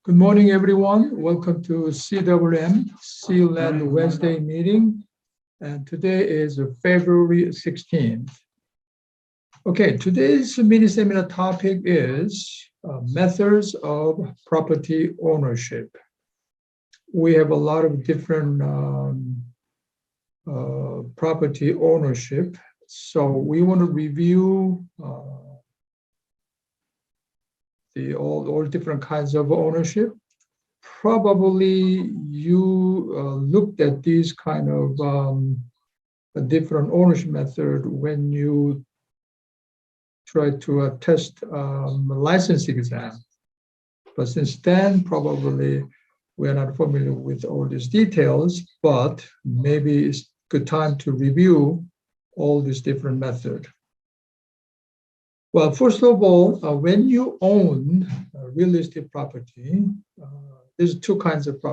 Good morning, everyone. Welcome to CWM, Sealand Wednesday meeting. And today is February 16th. Okay, today's mini seminar topic is methods of property ownership. We have a lot of different property ownership. So we want to review all different kinds of ownership. Probably you looked at these kind of different ownership method when you try to test the licensing exam. But since then, probably we're not familiar with all these details, but maybe it's a good time to review all these different methods. Well, first of all, when you own real estate property, there's two kinds of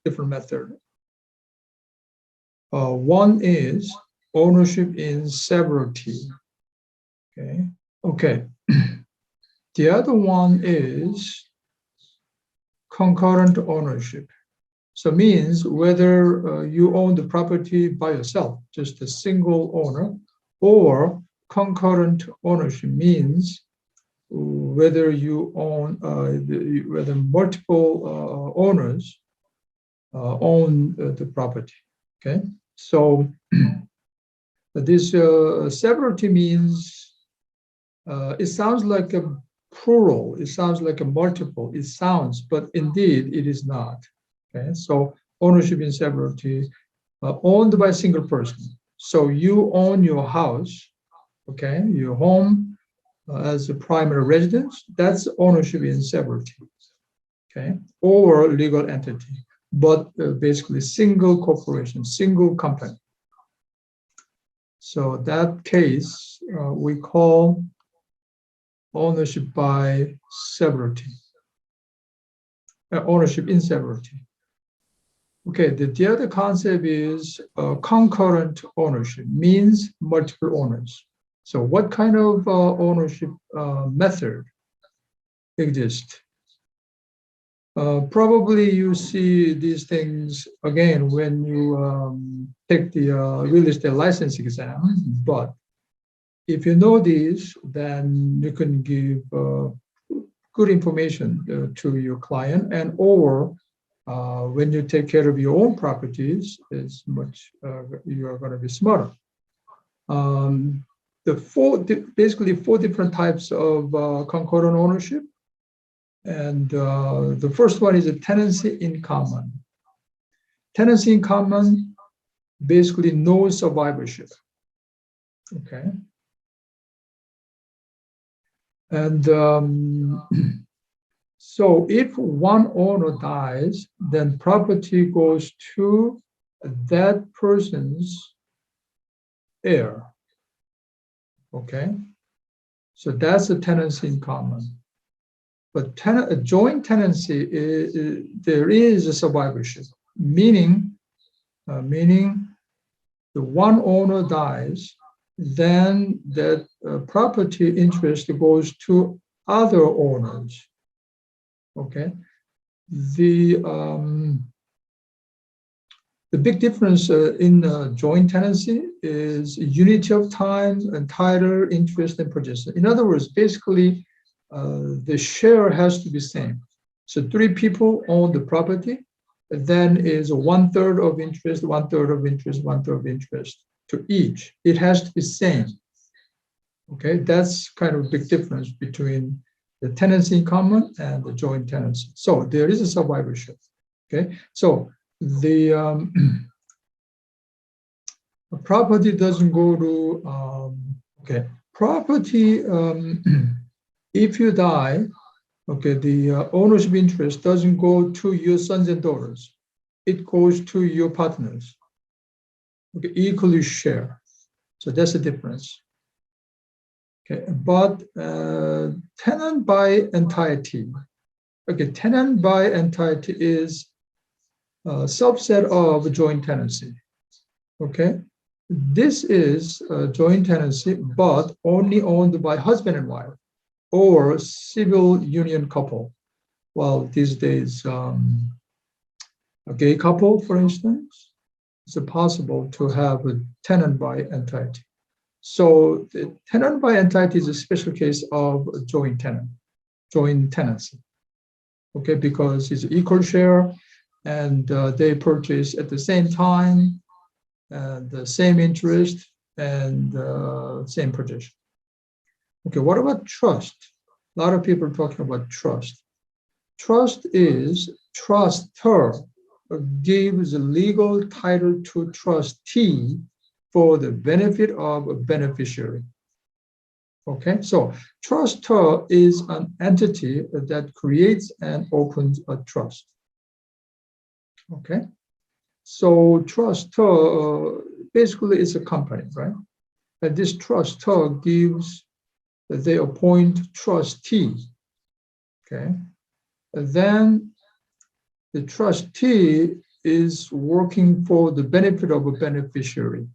different methods. One is ownership in severalty. Okay. The other one is concurrent ownership. So it means whether you own the property by yourself, just a single owner, or concurrent ownership means whether you own, whether multiple owners own the property. Okay, so this severalty means it sounds like a plural, it sounds like a multiple, it sounds, but indeed it is not. Okay, so ownership in severalty, owned by a single person. So you own your house. Okay, your home as a primary residence, that's ownership in severalty, okay, or legal entity, but basically single corporation, single company. So that case we call ownership by severalty, ownership in severalty. Okay, the other concept is concurrent ownership, means multiple owners. So what kind of ownership method exists? Probably you see these things again when you take the real estate license exam, but if you know these, then you can give good information to your client, and or when you take care of your own properties, it's much you are going to be smarter. Basically four different types of concurrent ownership. And the first one is a tenancy in common. Tenancy in common, basically no survivorship. Okay. And so if one owner dies, then property goes to that person's heir. Okay, so that's a tenancy in common. But a joint tenancy, there is a survivorship, meaning the one owner dies, then that property interest goes to other owners. Okay, the big difference in joint tenancy is unity of time and title, interest, and possession. In other words, basically, the share has to be same. So 3 people own the property, then is 1/3 of interest, 1/3 of interest, 1/3 of interest to each. It has to be same. Okay, that's kind of a big difference between the tenancy in common and the joint tenancy. So there is a survivorship. Okay, so the property doesn't go to property if you die, okay, the ownership interest doesn't go to your sons and daughters, it goes to your partners. Okay, equally share. So that's the difference. Okay, but tenant by entirety. Okay, tenant by entirety is subset of joint tenancy. Okay, this is a joint tenancy, but only owned by husband and wife or civil union couple. Well, these days, a gay couple, for instance, it's possible to have a tenant by entity. So the tenant by entity is a special case of joint tenancy. Okay, because it's equal share, and they purchase at the same time, and the same interest, and same position. Okay, what about trust? A lot of people are talking about trust. Trust is trustor gives legal title to trustee for the benefit of a beneficiary. Okay, so trustor is an entity that creates and opens a trust. Okay, so trustor basically is a company, right? And this trustor gives, they appoint trustee. Okay, and then the trustee is working for the benefit of a beneficiary.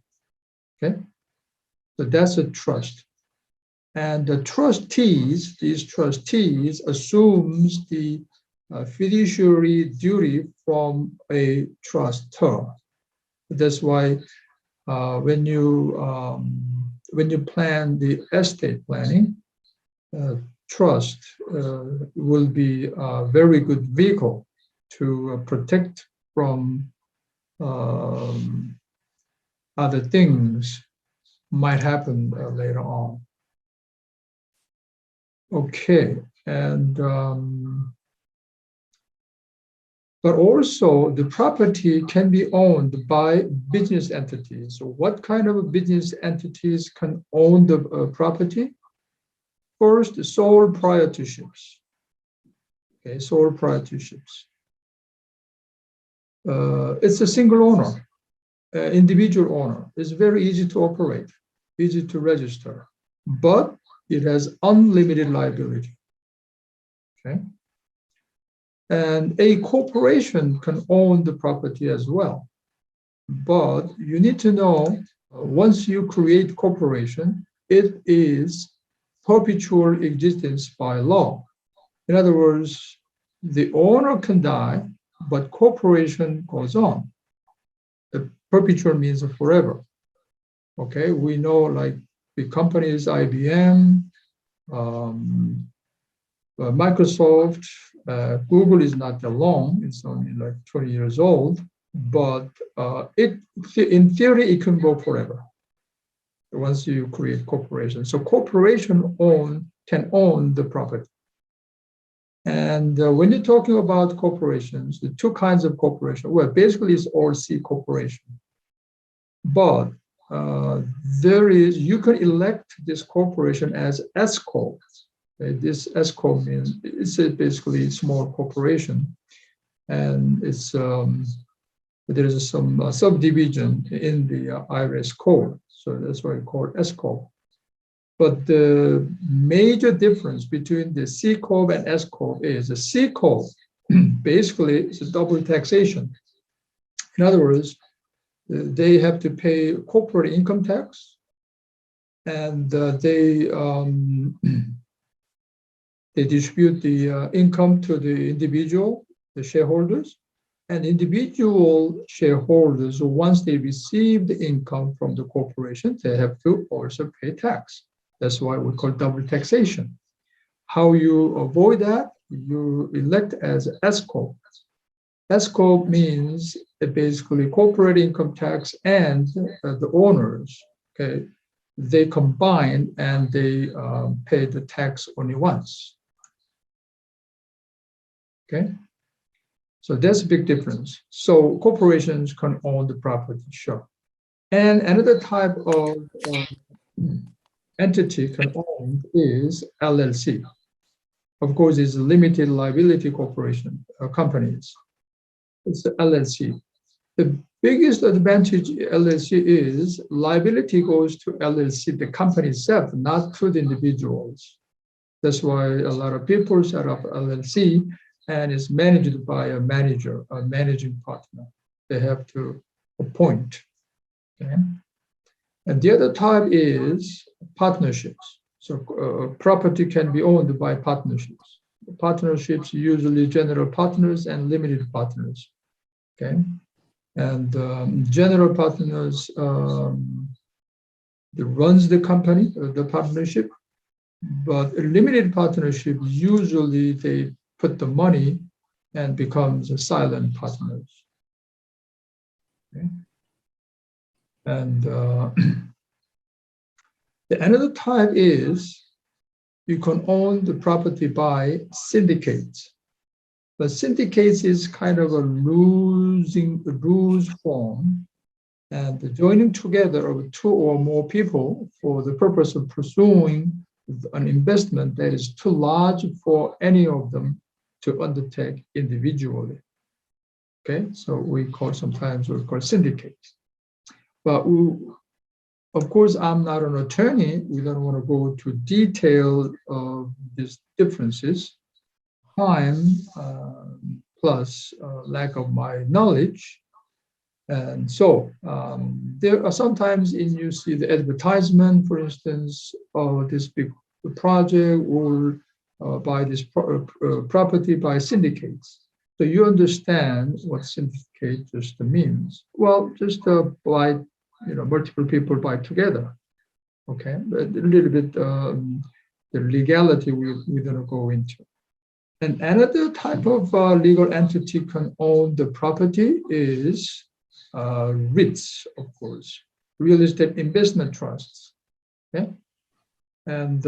Okay, so that's a trust. And the trustees, these trustees assumes the fiduciary duty from a trustor. That's why when you plan the estate planning, trust will be a very good vehicle to protect from other things might happen later on. Okay, and but also the property can be owned by business entities. So what kind of business entities can own the property? First, sole proprietorships. Okay, sole proprietorships. It's a single owner, individual owner. It's very easy to operate, easy to register, but it has unlimited liability. Okay. And a corporation can own the property as well. But you need to know, once you create corporation, it is perpetual existence by law. In other words, the owner can die, but corporation goes on. The perpetual means forever. Okay, we know like the companies IBM, Microsoft, Google is not that long, it's only like 20 years old, but in theory, it can go forever once you create corporation. So corporation can own the property. And when you're talking about corporations, the two kinds of corporation, well, basically it's all C corporation. But you can elect this corporation as S corp. This S corp means it's basically a small corporation, and it's there is some subdivision in the IRS code, so that's why it's called S corp. But the major difference between the C corp and S corp is the C corp basically is a double taxation. In other words, they have to pay corporate income tax, and they distribute the income to the individual, the shareholders, and individual shareholders, once they receive the income from the corporation, they have to also pay tax. That's why we call double taxation. How you avoid that? You elect as S corp. S corp means basically corporate income tax and the owners, okay, they combine and they pay the tax only once. Okay, so that's a big difference. So corporations can own the property, sure. And another type of entity can own is LLC. Of course, it's a limited liability corporation, companies. It's the LLC. The biggest advantage LLC is liability goes to LLC, the company itself, not to the individuals. That's why a lot of people set up LLC, and it's managed by a manager, a managing partner. They have to appoint. Okay? And the other type is partnerships. So property can be owned by partnerships. partnerships, usually general partners and limited partners. Okay, and general partners runs the company, the partnership, but a limited partnership usually they put the money and becomes a silent partners. Okay. And another type is you can own the property by syndicates. But syndicates is kind of a loose form, and the joining together of two or more people for the purpose of pursuing an investment that is too large for any of them to undertake individually. Okay, so sometimes we call syndicates. But of course, I'm not an attorney. We don't want to go to detail of these differences. Time plus lack of my knowledge. And so there are sometimes you see the advertisement, for instance, of this big project or by this property by syndicates. So you understand what syndicate just means. Well, just by multiple people buy together. Okay, but a little bit the legality we don't go into. And another type of legal entity can own the property is Reits, of course, real estate investment trusts. Okay, and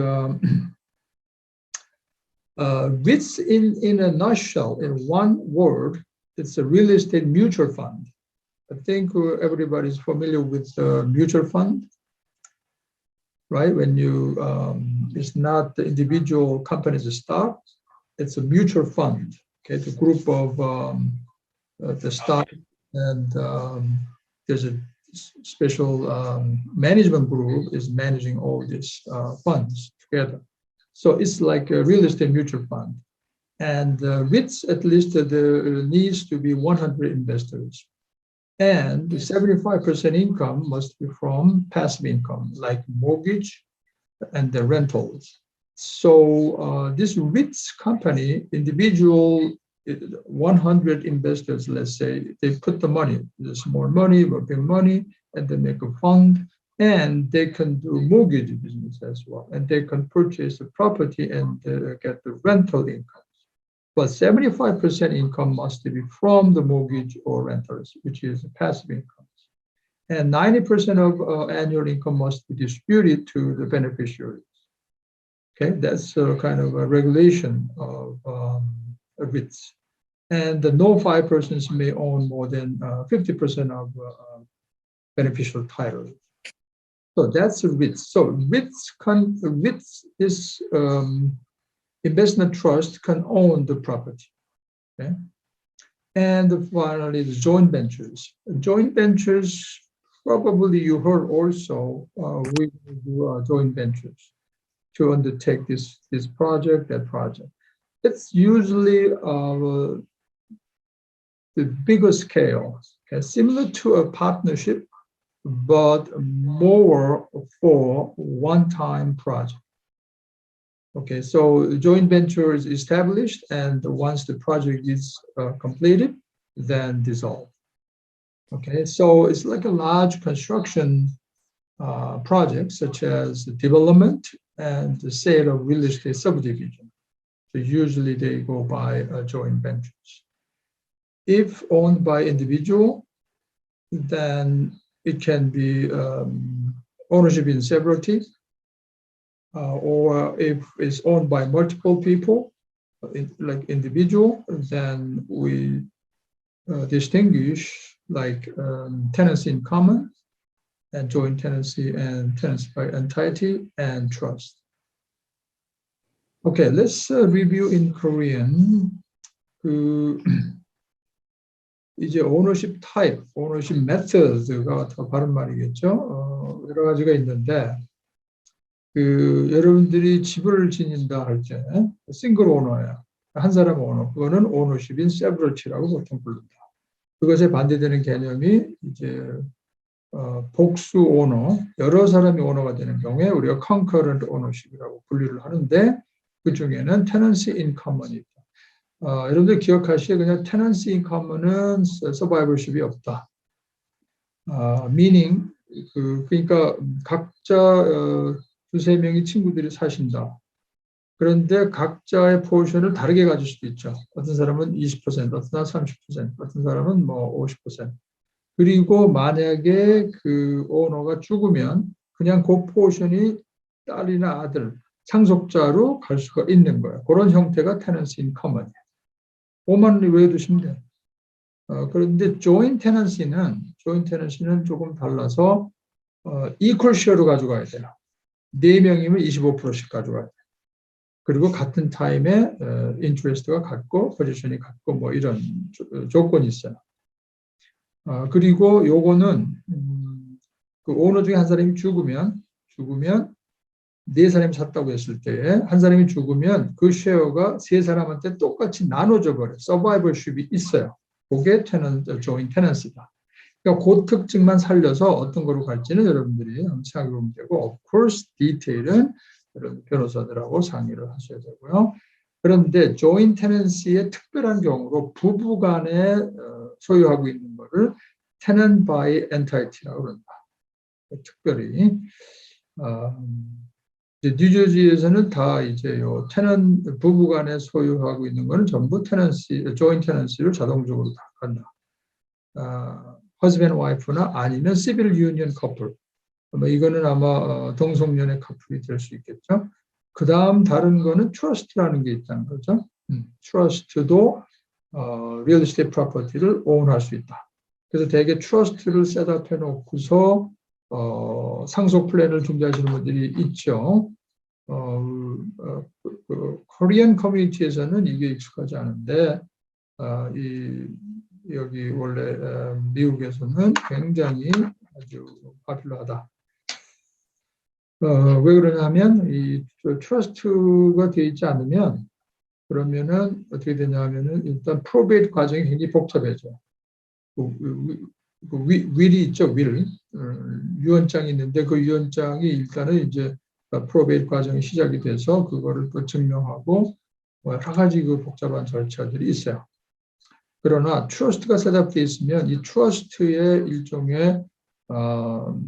Reits in a nutshell, in one word, it's a real estate mutual fund. I think everybody's familiar with the mutual fund, right? When you, it's not the individual company's stock, it's a mutual fund. Okay, it's a group of the stock, and there's a special management group is managing all these funds together. So it's like a real estate mutual fund. And Reits, at least there needs to be 100 investors. And the 75% income must be from passive income, like mortgage and the rentals. So this Reits company, individual 100 investors, let's say, they put the money, there's more money, or big money, and they make a fund, and they can do mortgage business as well, and they can purchase the property and get the rental income. But 75% income must be from the mortgage or rentals, which is passive income. And 90% of annual income must be distributed to the beneficiaries. Okay, that's kind of a regulation of Reits. And no 5 persons may own more than 50% of beneficial title. So that's Reits. So Reits is investment trust can own the property. Okay? And finally, the joint ventures. Joint ventures, probably you heard also, we do joint ventures to undertake this project, that project. It's usually the bigger scale, okay? Similar to a partnership, but more for one-time project. Okay, so the joint venture is established, and once the project is completed, then dissolved. Okay, so it's like a large construction project, such as the development and the sale of real estate subdivision. So usually they go by joint ventures. If owned by individual, then it can be ownership in severalty, or if it's owned by multiple people, like individual, then we distinguish like tenancy in common, and joint tenancy, and tenancy by entity and trust. Okay, let's review in Korean. 이제 ownership type, ownership method가 더 바른 말이겠죠. 여러 가지가 있는데, 여러분들이 집을 지닌다 할 때, 싱글 오너야, 한 사람 오너, 그거는 ownership인 severalty라고 보통 부른다. 그것에 반대되는 개념이 이제 복수 오너, 여러 사람이 오너가 되는 경우에 우리가 concurrent ownership이라고 분류를 하는데, 그 중에는 tenancy in common이 있다. 여러분들 기억하시게 그냥 tenancy in common은 survivorship이 없다. meaning 그러니까 각자 두세 명의 친구들이 사신다. 그런데 각자의 포션을 다르게 가질 수도 있죠. 어떤 사람은 20%, 어떤 사람은 30%, 어떤 사람은 뭐 50%. 그리고 만약에 그 오너가 죽으면 그냥 그 포션이 딸이나 아들, 상속자로 갈 수가 있는 거예요. 그런 형태가 tenancy in common이에요. 5만 원을 외워두시면 돼요. 그런데 joint tenancy는 조금 달라서 equal share로 가져가야 돼요. 4명이면 25%씩 가져가야 돼요. 그리고 같은 타임에 인트레스트가 같고 포지션이 같고 뭐 이런 조건이 있어요. 그리고 요거는 그 오너 중에 한 사람이 죽으면 4사람이 샀다고 했을 때 한 사람이 죽으면 그 쉐어가 3사람한테 똑같이 나눠져 버려요. 서바이벌십이 있어요. 그게 joint tenancy다. 그러니까 그 특징만 살려서 어떤 거로 갈지는 여러분들이 한번 생각해 보면 되고, of course, 디테일은 여러분 변호사들하고 상의를 하셔야 되고요. 그런데 joint tenancy의 특별한 경우로 부부 간에 소유하고 있는 거를 tenant by entity라고 그런다. 특별히 뉴저지에서는 다 이제 요 테넌 부부 간에 소유하고 있는 거는 전부 joint tenancy를 자동적으로 다 간다. husband wife나 아니면 civil union couple. 이거는 아마 동성연애 커플이 될 수 있겠죠. 그 다음 다른 거는 trust라는 게 있다는 거죠. trust도 real estate property를 own할 수 있다. 그래서 대개 trust를 셋업해 놓고서 상속 플랜을 준비하시는 분들이 있죠. 코리안 커뮤니티에서는 이게 익숙하지 않은데 여기 원래 미국에서는 굉장히 아주 파퓰러하다. 왜 그러냐면 이 트러스트가 되어 있지 않으면 그러면은 어떻게 되냐면은 일단 프로베이트 과정이 굉장히 복잡해져. 윌이 있죠, 윌. 유언장이 있는데 그 유언장이 일단은 이제 프로베이트 과정이 시작이 돼서 그거를 또 증명하고 여러 가지 그 복잡한 절차들이 있어요. 그러나 트러스트가 셋업되어 있으면 이 트러스트의 일종의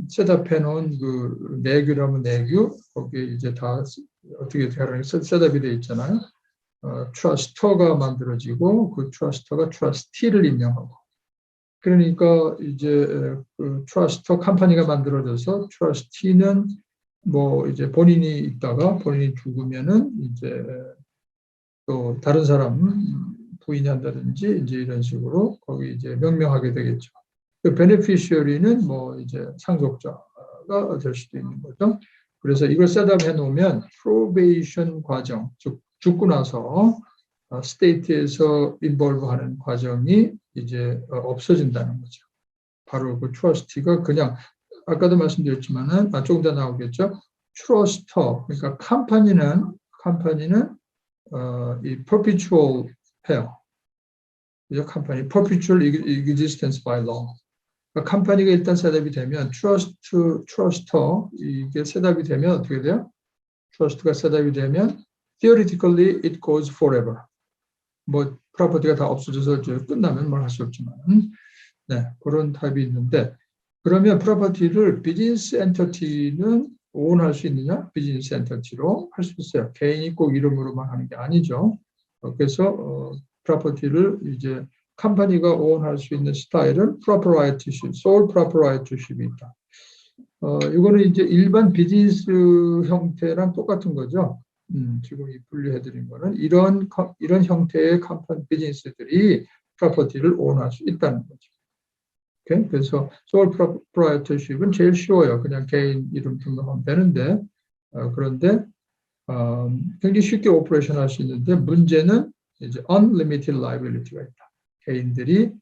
셋업해 놓은 그 내규라면 내규 거기에 이제 다 어떻게 하는 셋업이 되어 있잖아요. 트러스터가 만들어지고 그 트러스터가 트러스티를 임명하고 그러니까 이제 그 트러스터 컴퍼니가 만들어져서 트러스티는 뭐 이제 본인이 있다가 본인이 죽으면은 이제 또 다른 사람 부인이 한다든지 이제 이런 식으로 거기 이제 명명하게 되겠죠. 그 베네피셔리는 뭐 이제 상속자가 될 수도 있는 거죠. 그래서 이걸 셋업해 놓으면 프로베이션 과정, 즉 죽고 나서 스테이트에서 인볼브하는 과정이 이제 없어진다는 거죠. 바로 그 트러스티가 그냥 아까도 말씀드렸지만은 조금 더 나오겠죠. 트러스터 그러니까 컴퍼니는 이 perpetual pair, 컴퍼니 perpetual existence by law. 그러니까 컴퍼니가 일단 셋업이 되면 트러스터 이게 셋업이 되면 어떻게 돼요? 트러스트가 셋업이 되면 theoretically it goes forever. 뭐 프로퍼티가 다 없어져서 끝나면 뭘 할 수 없지만, 네 그런 타입이 있는데 그러면 프로퍼티를 비즈니스 엔터티는 오wn할 수 있느냐? 비즈니스 엔터티로 할 수 있어요. 개인이 꼭 이름으로만 하는 게 아니죠. 그래서 프로퍼티를 이제 컴퍼니가 오wn할 수 있는 스타일은 proprietorship, sole proprietorship이 있다. 이거는 이제 일반 비즈니스 형태랑 똑같은 거죠. 지금 이 분류해드린 거는 이런 형태의 컴퍼니 비즈니스들이 프로퍼티를 오wn할 수 있다는 거죠. 오케이? 그래서 sole proprietorship은 제일 쉬워요. 그냥 개인 이름 등록하면 되는데 그런데 굉장히 쉽게 오퍼레이션 할 수 있는데 문제는 이제 unlimited liability가 있다. 개인들이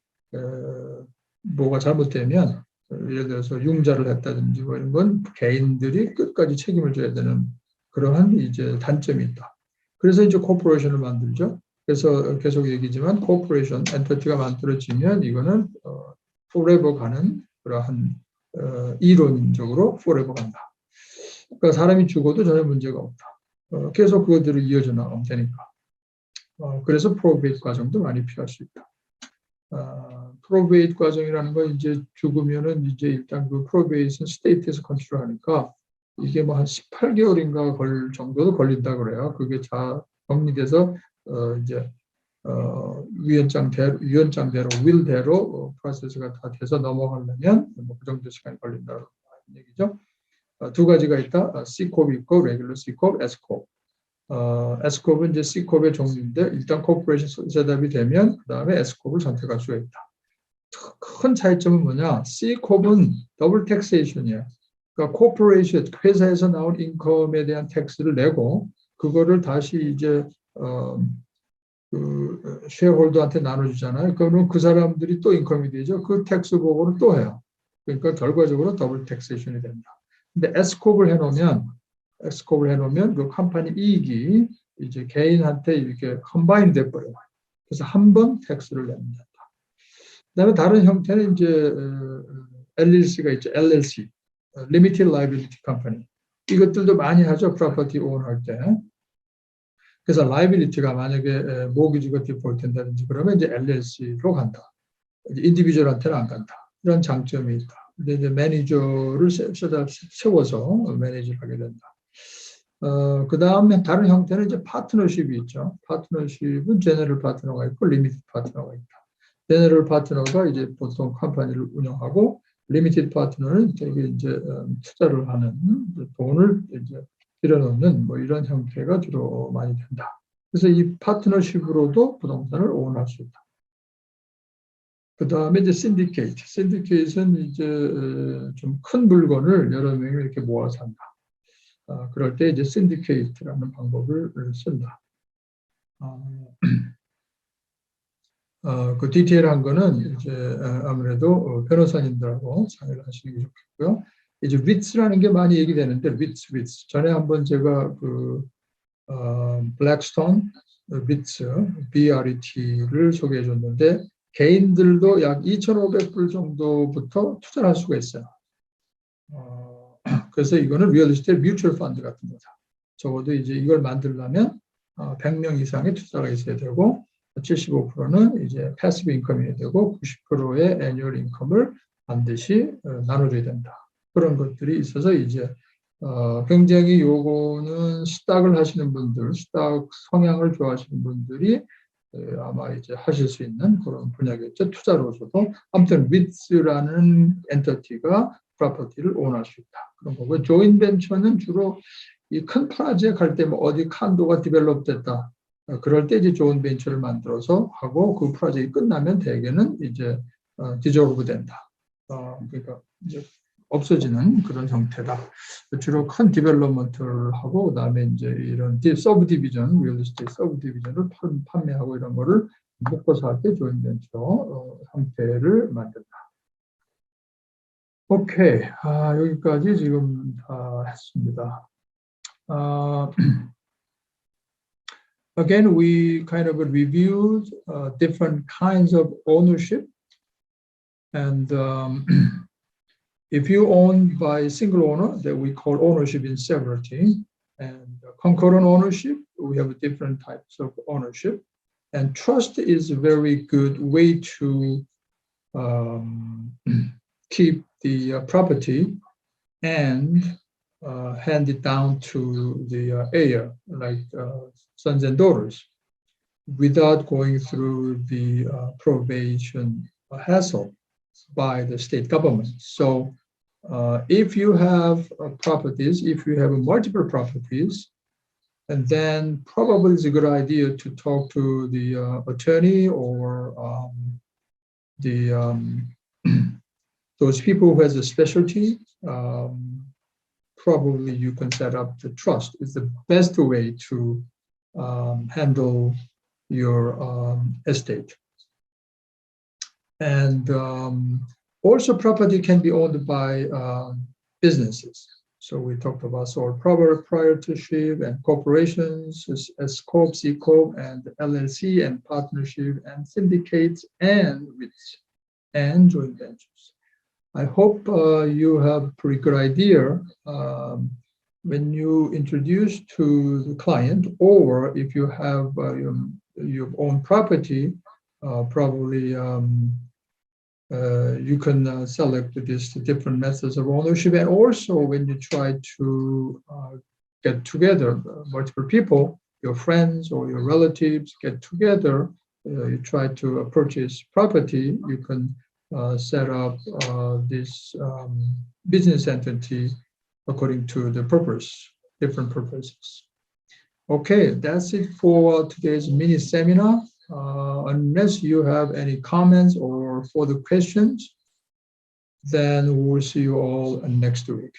뭐가 잘못되면 예를 들어서 융자를 했다든지 뭐 이런 건 개인들이 끝까지 책임을 져야 되는 그러한 이제 단점이 있다. 그래서 이제 코퍼레이션을 만들죠. 그래서 계속 얘기지만 코퍼레이션 엔터티가 만들어지면 이거는 forever 가는 그러한 이론적으로 forever 간다. 그러니까 사람이 죽어도 전혀 문제가 없다. 계속 그것들을 이어져 나가면 되니까. 그래서 프로베이트 과정도 많이 필요할 수 있다. 프로베이트 과정이라는 건 이제 죽으면은 이제 일단 그 프로베이트는 스테이트에서 컨트롤하니까 이게 뭐 한 18개월인가 걸 정도도 걸린다 그래요. 그게 다 정리돼서 이제 위원장대로 윌대로 프로세스가 다 돼서 넘어가려면 뭐 그 정도 시간이 걸린다는 얘기죠. 두 가지가 있다. Ccorp 있고 레귤러 Ccorp, Scorp. Scorp은 이제 Ccorp의 종류인데 일단 코퍼레이션 셋업이 되면 그 다음에 Scorp을 선택할 수가 있다. 큰 차이점은 뭐냐? Ccorp은 더블 텍세이션이에요. 그러니까 코퍼레이션 회사에서 나온 인컴에 대한 텍스를 내고 그거를 다시 이제 그 쉐어홀더한테 나눠주잖아요. 그러면 그 사람들이 또 인컴이 되죠. 그 텍스 보고를 또 해요. 그러니까 결과적으로 더블 텍세이션이 됩니다. 근데 Scorp을 해놓으면 그 컴퍼니 이익이 이제 개인한테 이렇게 컴바인 돼 버려요. 그래서 한 번 텍스를 내면 된다. 그다음에 다른 형태는 이제 LLC가 있죠. LLC, Limited Liability Company. 이것들도 많이 하죠. 프로퍼티 오너할 때. 그래서 라이빌리티가 만약에 모기지가 디폴트 된다든지 그러면 이제 LLC로 간다. 인디비주얼한테는 안 간다. 이런 장점이 있다. 근데 이제 매니저를 세워서 매니지를 하게 된다. 그 다음에 다른 형태는 이제 파트너십이 있죠. 파트너십은 제너럴 파트너가 있고 리미티드 파트너가 있다. 제너럴 파트너가 이제 보통 컴퍼니를 운영하고 리미티드 파트너는 되게 이제 투자를 하는 돈을 이제 들여놓는 뭐 이런 형태가 주로 많이 된다. 그래서 이 파트너십으로도 부동산을 오wn할 수 있다. 그 다음에 이제 신디케이트. 신디케이트는 이제 좀 큰 물건을 여러 명이 이렇게 모아서 한다. 그럴 때 이제 신디케이트라는 방법을 쓴다. 그 디테일한 거는 이제 아무래도 변호사님들하고 상의를 하시는 게 좋겠고요. 이제 Reits라는 게 많이 얘기되는데 Reits. 전에 한번 제가 그 블랙스톤 Reits, BRET를 소개해 줬는데 개인들도 약 2,500불 정도부터 투자할 수가 있어요. 그래서 이거는 리얼리스테이트 뮤추얼 펀드 같은 거다. 적어도 이제 이걸 만들려면 100명 이상의 투자가 있어야 되고 75%는 이제 패시브 인컴이 되고 90%의 애뉴얼 인컴을 반드시 나눠줘야 된다. 그런 것들이 있어서 이제 굉장히 요거는 스탁을 하시는 분들, 스탁 성향을 좋아하시는 분들이 아마 이제 하실 수 있는 그런 분야겠죠. 투자로서도. 아무튼 리츠라는 엔터티가 프로퍼티를 오wn할 수 있다. 그런 거고 조인 벤처는 주로 이 큰 프로젝트 할 때 뭐 어디 칸도가 디벨롭 됐다. 그럴 때 이제 좋은 벤처를 만들어서 하고 그 프로젝트가 끝나면 대개는 이제 디졸브 된다. 그러니까 이제 없어지는 그런 형태다. 주로 큰 디벨롭먼트를 하고 그다음에 이제 이런 서브 디비전, 리얼리스테이트 서브 디비전을 판매하고 이런 거를 묶어서 할 때 조인 벤처 형태를 만든다. 오케이. 여기까지 지금 다 했습니다. Again, we kind of reviewed different kinds of ownership. And if you own by single owner, that we call ownership in severity. And concurrent ownership, we have different types of ownership. And trust is a very good way to keep the property and hand it down to the heir, like sons and daughters, without going through the probation hassle by the state government. So if you have properties, if you have multiple properties, and then probably it's a good idea to talk to the attorney or those people who has a specialty. Probably you can set up the trust. It's the best way to handle your estate. And also property can be owned by businesses. So we talked about sole proprietorship and corporations, S Corp, C Corp, and LLC, and partnership, and syndicates, and Reits, and joint ventures. I hope you have a pretty good idea when you introduce to the client, or if you have your own property, probably you can select these different methods of ownership. And also when you try to get together, multiple people, your friends or your relatives get together, you try to purchase property, you can set up this business entity according to the purpose, different purposes. Okay, that's it for today's mini seminar. Unless you have any comments or further questions, then we'll see you all next week.